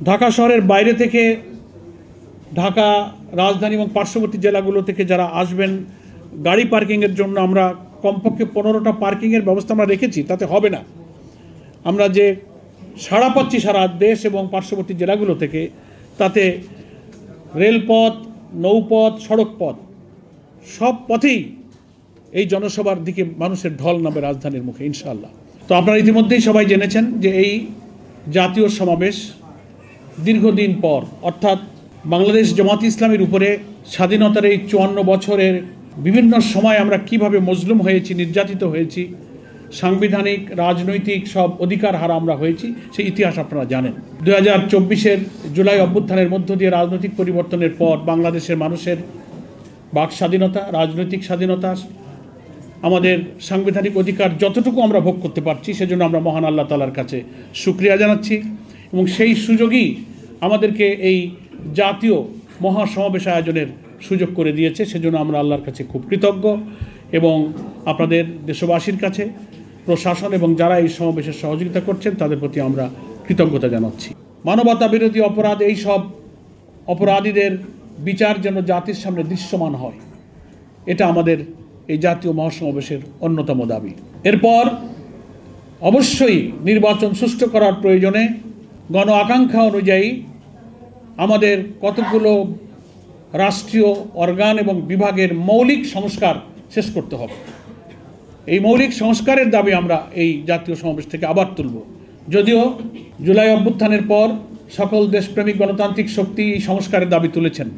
ঢাকা শহরের বাইরে থেকে ঢাকা রাজধানী এবং পার্শ্ববর্তী জেলাগুলো থেকে যারা আসবেন গাড়ি পার্কিংয়ের জন্য আমরা কমপক্ষে 15টা পার্কিংয়ের ব্যবস্থা আমরা রেখেছি। তাতে হবে না, আমরা যে সাড়া পাচ্ছি সারা দেশ এবং পার্শ্ববর্তী জেলাগুলো থেকে, তাতে রেলপথ, নৌপথ, সড়কপথ সব পথেই এই জনসভার দিকে মানুষের ঢল নামবে রাজধানীর মুখে ইনশাআল্লাহ। তো আপনারা ইতিমধ্যেই সবাই জেনেছেন যে এই জাতীয় সমাবেশ দীর্ঘদিন পর, অর্থাৎ বাংলাদেশ জামাতে ইসলামীর উপরে স্বাধীনতার এই 54 বছরের বিভিন্ন সময় আমরা কিভাবে মজলুম হয়েছি, নির্যাতিত হয়েছি, সাংবিধানিক রাজনৈতিক সব অধিকার হারা আমরা হয়েছি, সেই ইতিহাস আপনারা জানেন। 2024-এর জুলাই অভ্যুত্থানের মধ্য দিয়ে রাজনৈতিক পরিবর্তনের পর বাংলাদেশের মানুষের বাক স্বাধীনতা, রাজনৈতিক স্বাধীনতা, আমাদের সাংবিধানিক অধিকার যতটুকু আমরা ভোগ করতে পারছি, সেজন্য আমরা মহান আল্লাহ তাআলার কাছে শুকরিয়া জানাচ্ছি। এবং সেই সুযোগই আমাদেরকে এই জাতীয় মহাসমাবেশ আয়োজনের সুযোগ করে দিয়েছে, সেজন্য আমরা আল্লাহর কাছে খুব কৃতজ্ঞ এবং আপনাদের দেশবাসীর কাছে, প্রশাসন এবং যারা এই সমাবেশের সহযোগিতা করছেন তাদের প্রতি আমরা কৃতজ্ঞতা জানাচ্ছি। মানবতা বিরোধী অপরাধ, এই সব অপরাধীদের বিচার যেন জাতির সামনে দৃশ্যমান হয়, এটা আমাদের এই জাতীয় মহাসমাবেশের অন্যতম দাবি। এরপর অবশ্যই নির্বাচন সুষ্ঠু করার প্রয়োজনে গণ আকাঙ্ক্ষা অনুযায়ী আমাদের কতগুলো রাষ্ট্রীয় অর্গান এবং বিভাগের মৌলিক সংস্কার শেষ করতে হবে। এই মৌলিক সংস্কারের দাবি আমরা এই জাতীয় সমাবেশ থেকে আবার তুলব। যদিও জুলাই অভ্যুত্থানের পর সকল দেশপ্রেমিক গণতান্ত্রিক শক্তি এই সংস্কারের দাবি তুলেছেন,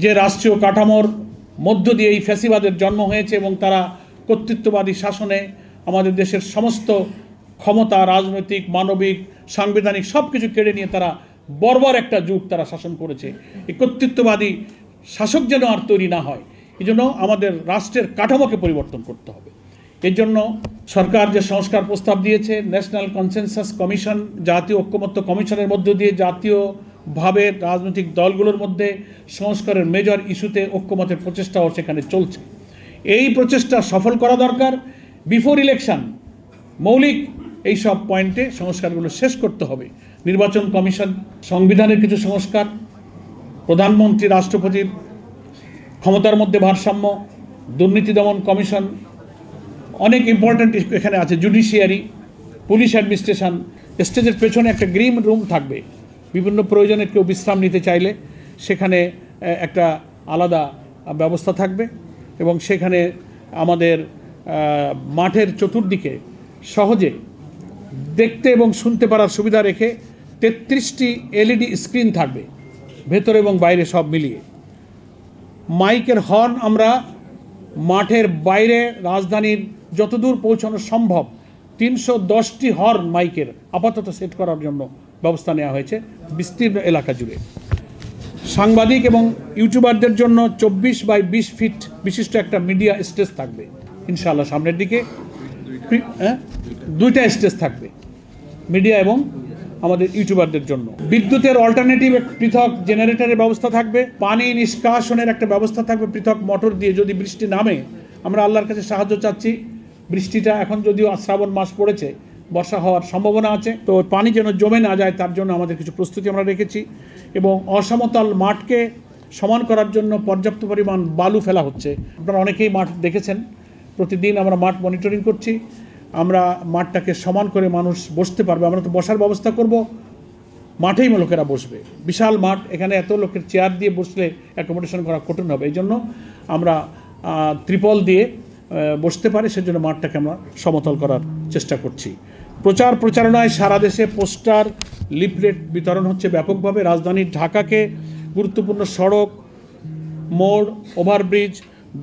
যে রাষ্ট্রীয় কাঠামোর মধ্য দিয়ে এই ফ্যাসিবাদের জন্ম হয়েছে এবং তারা কর্তৃত্ববাদী শাসনে আমাদের দেশের সমস্ত ক্ষমতা, রাজনৈতিক, মানবিক, সাংবিধানিক সব কিছু কেড়ে নিয়ে তারা বর্বর একটা যুগ তারা শাসন করেছে। এই কর্তৃত্ববাদী শাসক যেন আর তৈরি না হয়, এই জন্য আমাদের রাষ্ট্রের কাঠামোকে পরিবর্তন করতে হবে। এর জন্য সরকার যে সংস্কার প্রস্তাব দিয়েছে, ন্যাশনাল কনসেনসাস কমিশন, জাতীয় ঐক্যমত্য কমিশনের মধ্য দিয়ে জাতীয়ভাবে রাজনৈতিক দলগুলোর মধ্যে সংস্কারের মেজর ইস্যুতে ঐক্যমতের প্রচেষ্টাও সেখানে চলছে। এই প্রচেষ্টা সফল করা দরকার। বিফোর ইলেকশন মৌলিক এই সব পয়েন্টে সংস্কারগুলো শেষ করতে হবে। নির্বাচন কমিশন, সংবিধানের কিছু সংস্কার, প্রধানমন্ত্রী রাষ্ট্রপতির ক্ষমতার মধ্যে ভারসাম্য, দুর্নীতি দমন কমিশন, অনেক ইম্পর্ট্যান্ট এখানে আছে, জুডিশিয়ারি, পুলিশ অ্যাডমিনিস্ট্রেশন। স্টেজের পেছনে একটা গ্রিন রুম থাকবে, বিভিন্ন প্রয়োজনে কেউ বিশ্রাম নিতে চাইলে সেখানে একটা আলাদা ব্যবস্থা থাকবে এবং সেখানে আমাদের মাঠের চতুর্দিকে সহজে দেখতে এবং শুনতে পারার সুবিধা রেখে 33টি LED স্ক্রিন থাকবে ভেতরে এবং বাইরে সব মিলিয়ে। মাইকের হর্ন আমরা মাঠের বাইরে রাজধানীর যতদূর পৌঁছানো সম্ভব 310টি হর্ন মাইকের আপাতত সেট করার জন্য ব্যবস্থা নেওয়া হয়েছে বিস্তীর্ণ এলাকা জুড়ে। সাংবাদিক এবং ইউটিউবারদের জন্য 24x20 ফিট বিশিষ্ট একটা মিডিয়া স্টেজ থাকবে ইনশাআল্লাহ সামনের দিকে। 2টা স্টেজ থাকবে মিডিয়া এবং আমাদের ইউটিউবারদের জন্য। বিদ্যুতের অল্টারনেটিভ পৃথক জেনারেটরের ব্যবস্থা থাকবে। পানি নিষ্কাশনের একটা ব্যবস্থা থাকবে পৃথক মোটর দিয়ে। যদি বৃষ্টি নামে, আমরা আল্লাহর কাছে সাহায্য চাচ্ছি, বৃষ্টিটা এখন যদিও শ্রাবণ মাস পড়েছে, বর্ষা হওয়ার সম্ভাবনা আছে, তো পানি যেন জমে না যায় তার জন্য আমাদের কিছু প্রস্তুতি আমরা রেখেছি। এবং অসমতল মাঠকে সমান করার জন্য পর্যাপ্ত পরিমাণ বালু ফেলা হচ্ছে। আপনারা অনেকেই মাঠ দেখেছেন, প্রতিদিন আমরা মাঠ মনিটরিং করছি। আমরা মাঠটাকে সমান করে মানুষ বসতে পারবে। আমরা তো বসার ব্যবস্থা করব, মাঠেই লোকেরা বসবে। বিশাল মাঠ, এখানে এত লোকের চেয়ার দিয়ে বসলে অ্যাকোমোডেশন করা কঠিন হবে। এই জন্য আমরা ত্রিপল দিয়ে বসতে পারি, সেজন্য মাঠটাকে আমরা সমতল করার চেষ্টা করছি। প্রচারণায় সারা দেশে পোস্টার, লিফলেট বিতরণ হচ্ছে ব্যাপকভাবে। রাজধানী ঢাকাকে গুরুত্বপূর্ণ সড়ক, মোড়, ওভারব্রিজ,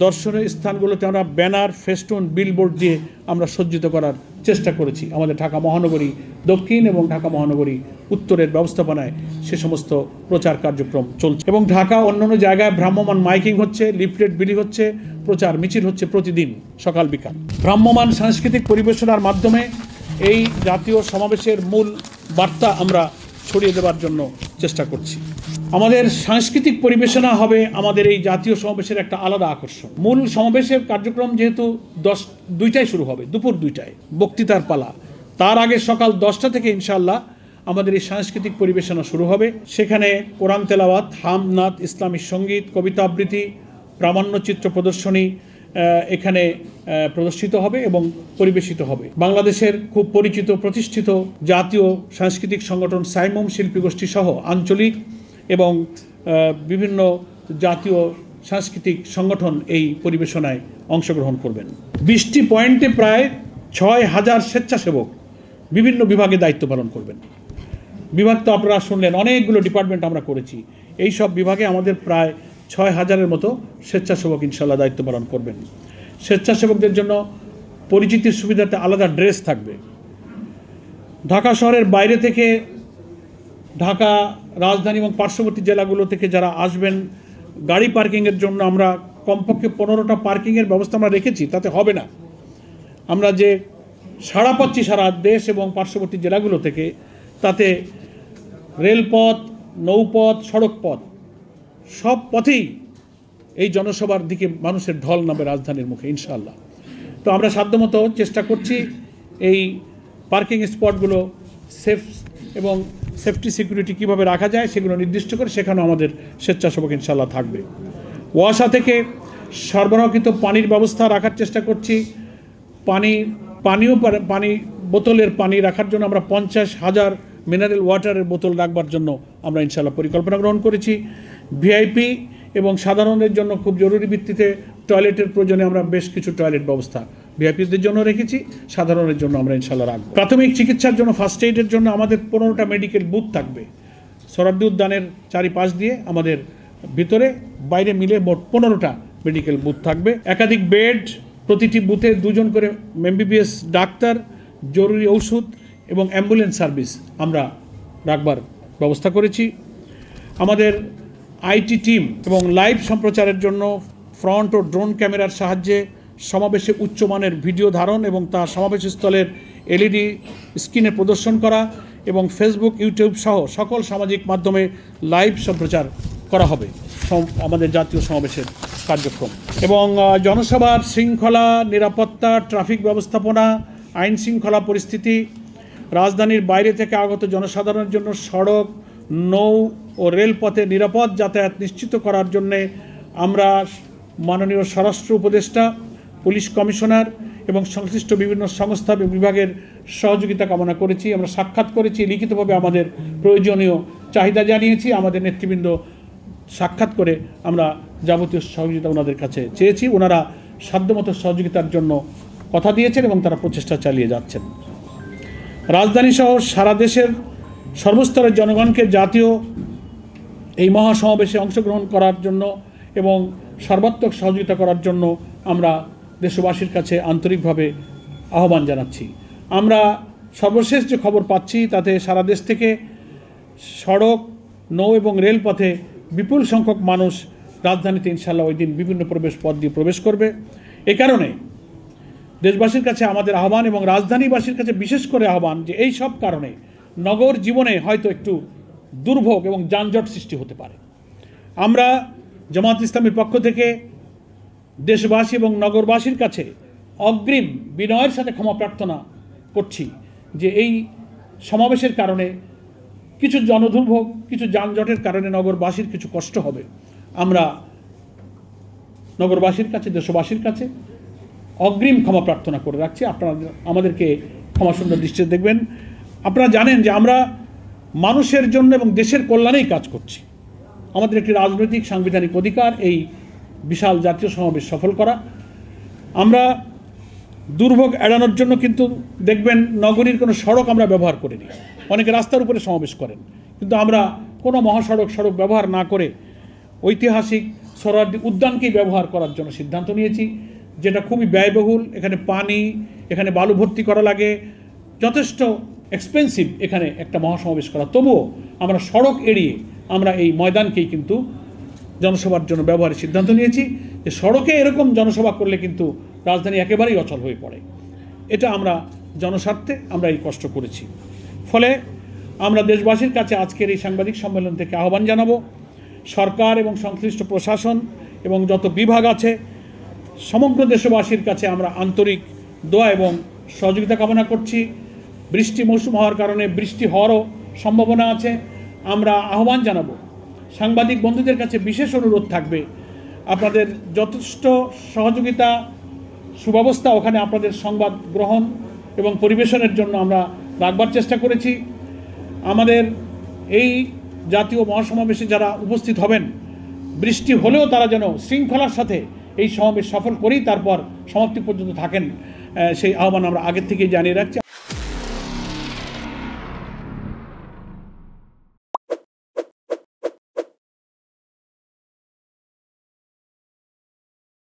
দর্শনীয় স্থানগুলোতে আমরা ব্যানার, ফেস্টুন, বিলবোর্ড দিয়ে আমরা সজ্জিত করার চেষ্টা করেছি। আমাদের ঢাকা মহানগরী দক্ষিণ এবং ঢাকা মহানগরী উত্তরের ব্যবস্থাপনায় সে সমস্ত প্রচার কার্যক্রম চলছে। এবং ঢাকা অন্যান্য জায়গায় ভ্রাম্যমাণ মাইকিং হচ্ছে, লিফলেট বিলি হচ্ছে, প্রচার মিছিল হচ্ছে প্রতিদিন সকাল বিকাল। ভ্রাম্যমাণ সাংস্কৃতিক পরিবেশনার মাধ্যমে এই জাতীয় সমাবেশের মূল বার্তা আমরা ছড়িয়ে দেওয়ার জন্য চেষ্টা করছি। আমাদের সাংস্কৃতিক পরিবেশনা হবে আমাদের এই জাতীয় সমাবেশের একটা আলাদা আকর্ষণ। মূল সমাবেশের কার্যক্রম যেহেতু 2টায় শুরু হবে, দুপুর 2টায় বক্তৃতার পালা, তার আগে সকাল 10টা থেকে ইনশাআল্লাহ আমাদের এই সাংস্কৃতিক পরিবেশনা শুরু হবে। সেখানে কোরআন তেলাওয়াত, হামনাত, ইসলামী সঙ্গীত, কবিতা আবৃত্তি, প্রামাণ্যচিত্র প্রদর্শনী এখানে প্রদর্শিত হবে এবং পরিবেশিত হবে। বাংলাদেশের খুব পরিচিত প্রতিষ্ঠিত জাতীয় সাংস্কৃতিক সংগঠন সাইমুম শিল্পী গোষ্ঠী সহ আঞ্চলিক এবং বিভিন্ন জাতীয় সাংস্কৃতিক সংগঠন এই পরিবেশনায় অংশগ্রহণ করবেন। 20টি পয়েন্টে প্রায় 6000 স্বেচ্ছাসেবক বিভিন্ন বিভাগে দায়িত্ব পালন করবেন। বিভাগ তো আপনারা শুনলেন, অনেকগুলো ডিপার্টমেন্ট আমরা করেছি। এই সব বিভাগে আমাদের প্রায় 6000-এর মতো স্বেচ্ছাসেবক ইনশাল্লাহ দায়িত্ব পালন করবেন। স্বেচ্ছাসেবকদের জন্য পরিচিতির সুবিধাতে আলাদা ড্রেস থাকবে। ঢাকা শহরের বাইরে থেকে, ঢাকা রাজধানী এবং পার্শ্ববর্তী জেলাগুলো থেকে যারা আসবেন, গাড়ি পার্কিংয়ের জন্য আমরা কমপক্ষে 15টা পার্কিংয়ের ব্যবস্থা আমরা রেখেছি, তাতে হবে না। আমরা যে সাড়া পাচ্ছি সারা দেশ এবং পার্শ্ববর্তী জেলাগুলো থেকে, তাতে রেলপথ, নৌপথ, সড়ক পথ, সব পথেই এই জনসভার দিকে মানুষের ঢল নামবে রাজধানীর মুখে ইনশাআল্লাহ। তো আমরা সাধ্যমতো চেষ্টা করছি এই পার্কিং স্পটগুলো সেফ এবং সেফটি সিকিউরিটি কীভাবে রাখা যায় সেগুলো নির্দিষ্ট করে সেখানেও আমাদের স্বেচ্ছাসেবক ইনশাআল্লাহ থাকবে। ওয়াসা থেকে সরবরাহকৃত পানির ব্যবস্থা রাখার চেষ্টা করছি। পানি বোতলের পানি রাখার জন্য আমরা 50,000 মিনারেল ওয়াটারের বোতল রাখবার জন্য আমরা ইনশাআল্লাহ পরিকল্পনা গ্রহণ করেছি। ভিআইপি এবং সাধারণের জন্য খুব জরুরি ভিত্তিতে টয়লেটের প্রয়োজনে আমরা বেশ কিছু টয়লেট ব্যবস্থা ভিআইপিদের জন্য রেখেছি, সাধারণের জন্য আমরা ইনশাআল্লাহ রাখব। প্রাথমিক চিকিৎসার জন্য, ফার্স্ট এইডের জন্য আমাদের 15টা মেডিকেল বুথ থাকবে। সোহরাওয়ার্দী উদ্যানের চারিপাশ দিয়ে আমাদের ভিতরে বাইরে মিলে মোট 15টা মেডিকেল বুথ থাকবে। একাধিক বেড, প্রতিটি বুথে 2 জন করে এমবিবিএস ডাক্তার, জরুরি ঔষধ এবং অ্যাম্বুলেন্স সার্ভিস আমরা রাখবার ব্যবস্থা করেছি। আমাদের আইটি টিম এবং লাইভ সম্প্রচারের জন্য ফ্রন্ট ও ড্রোন ক্যামেরার সাহায্যে সমাবেশে উচ্চমানের ভিডিও ধারণ এবং তা সমাবেশস্থলের এলইডি স্ক্রিনে প্রদর্শন করা এবং ফেসবুক, ইউটিউব সহ সকল সামাজিক মাধ্যমে লাইভ সম্প্রচার করা হবে আমাদের জাতীয় সমাবেশের কার্যক্রম। এবং জনসভার শৃঙ্খলা, নিরাপত্তা, ট্রাফিক ব্যবস্থাপনা, আইন শৃঙ্খলা পরিস্থিতি, রাজধানীর বাইরে থেকে আগত জনসাধারণের জন্য সড়ক, নৌ ও রেলপথে নিরাপদ যাতায়াত নিশ্চিত করার জন্যে আমরা মাননীয় স্বরাষ্ট্র উপদেষ্টা, পুলিশ কমিশনার এবং সংশ্লিষ্ট বিভিন্ন সংস্থা বিভাগের সহযোগিতা কামনা করেছি। আমরা সাক্ষাৎ করেছি, লিখিতভাবে আমাদের প্রয়োজনীয় চাহিদা জানিয়েছি। আমাদের নেতৃবৃন্দ সাক্ষাৎ করে আমরা যাবতীয় সহযোগিতা ওনাদের কাছে চেয়েছি। ওনারা সাধ্যমতো সহযোগিতার জন্য কথা দিয়েছেন এবং তারা প্রচেষ্টা চালিয়ে যাচ্ছেন। রাজধানী সহ সারা দেশের সর্বস্তরের জনগণকে জাতীয় এই মহাসমাবেশে অংশগ্রহণ করার জন্য এবং সর্বাত্মক সহযোগিতা করার জন্য আমরা দেশবাসীর কাছে আন্তরিকভাবে আহ্বান জানাচ্ছি। আমরা সর্বশেষ যে খবর পাচ্ছি তাতে সারা দেশ থেকে সড়ক, নৌ এবং রেলপথে বিপুল সংখ্যক মানুষ রাজধানীতে ইনশাআল্লাহ ওই দিন বিভিন্ন প্রবেশ পথ দিয়ে প্রবেশ করবে। এ কারণে দেশবাসীর কাছে আমাদের আহ্বান এবং রাজধানীবাসীর কাছে বিশেষ করে আহ্বান যে এই সব কারণে নগর জীবনে হয়তো একটু দুর্ভোগ এবং যানজট সৃষ্টি হতে পারে। আমরা জামাত ইসলামীর পক্ষ থেকে দেশবাসী এবং নগরবাসীর কাছে অগ্রিম বিনয়ের সাথে ক্ষমা প্রার্থনা করছি যে এই সমাবেশের কারণে কিছু জনদুর্ভোগ, কিছু যানজটের কারণে নগরবাসীর কিছু কষ্ট হবে। আমরা নগরবাসীর কাছে, দেশবাসীর কাছে অগ্রিম ক্ষমা প্রার্থনা করে রাখছি। আপনারা আমাদেরকে ক্ষমাসুন্দর দৃষ্টিতে দেখবেন। আপনারা জানেন যে আমরা মানুষের জন্য এবং দেশের কল্যাণেই কাজ করছি। আমাদের একটি রাজনৈতিক সাংবিধানিক অধিকার এই বিশাল জাতীয় সমাবেশ সফল করা। আমরা দুর্ভোগ এড়ানোর জন্য কিন্তু দেখবেন নগরীর কোনো সড়ক আমরা ব্যবহার করিনি। অনেকে রাস্তার উপরে সমাবেশ করেন, কিন্তু আমরা কোনো সড়ক ব্যবহার না করে ঐতিহাসিক সোহরাওয়ার্দী উদ্যানকেই ব্যবহার করার জন্য সিদ্ধান্ত নিয়েছি, যেটা খুবই ব্যয়বহুল। এখানে পানি, এখানে বালু ভর্তি করা লাগে, যথেষ্ট এক্সপেন্সিভ এখানে একটা মহাসমাবেশ করা। তবুও আমরা সড়ক এড়িয়ে আমরা এই ময়দানকেই কিন্তু জনসভার জন্য ব্যবহারের সিদ্ধান্ত নিয়েছি। যে সড়কে এরকম জনসভা করলে কিন্তু রাজধানী একেবারেই অচল হয়ে পড়ে। এটা আমরা জনস্বার্থে আমরা এই কষ্ট করেছি। ফলে আমরা দেশবাসীর কাছে আজকের এই সাংবাদিক সম্মেলন থেকে আহ্বান জানাবো, সরকার এবং সংশ্লিষ্ট প্রশাসন এবং যত বিভাগ আছে সমগ্র দেশবাসীর কাছে আমরা আন্তরিক দোয়া এবং সহযোগিতা কামনা করছি। বৃষ্টি মৌসুম হওয়ার কারণে বৃষ্টি হওয়ারও সম্ভাবনা আছে। আমরা আহ্বান জানাবো, সাংবাদিক বন্ধুদের কাছে বিশেষ অনুরোধ থাকবে, আপনাদের যথেষ্ট সহযোগিতা সুব্যবস্থা ওখানে আপনাদের সংবাদ গ্রহণ এবং পরিবেশনের জন্য আমরা রাখবার চেষ্টা করেছি। আমাদের এই জাতীয় মহাসমাবেশে যারা উপস্থিত হবেন, বৃষ্টি হলেও তারা যেন শৃঙ্খলার সাথে এই সমাবেশ সফল করেই তারপর সমাপ্তি পর্যন্ত থাকেন, সেই আহ্বান আমরা আগের থেকেই জানিয়ে রাখছি।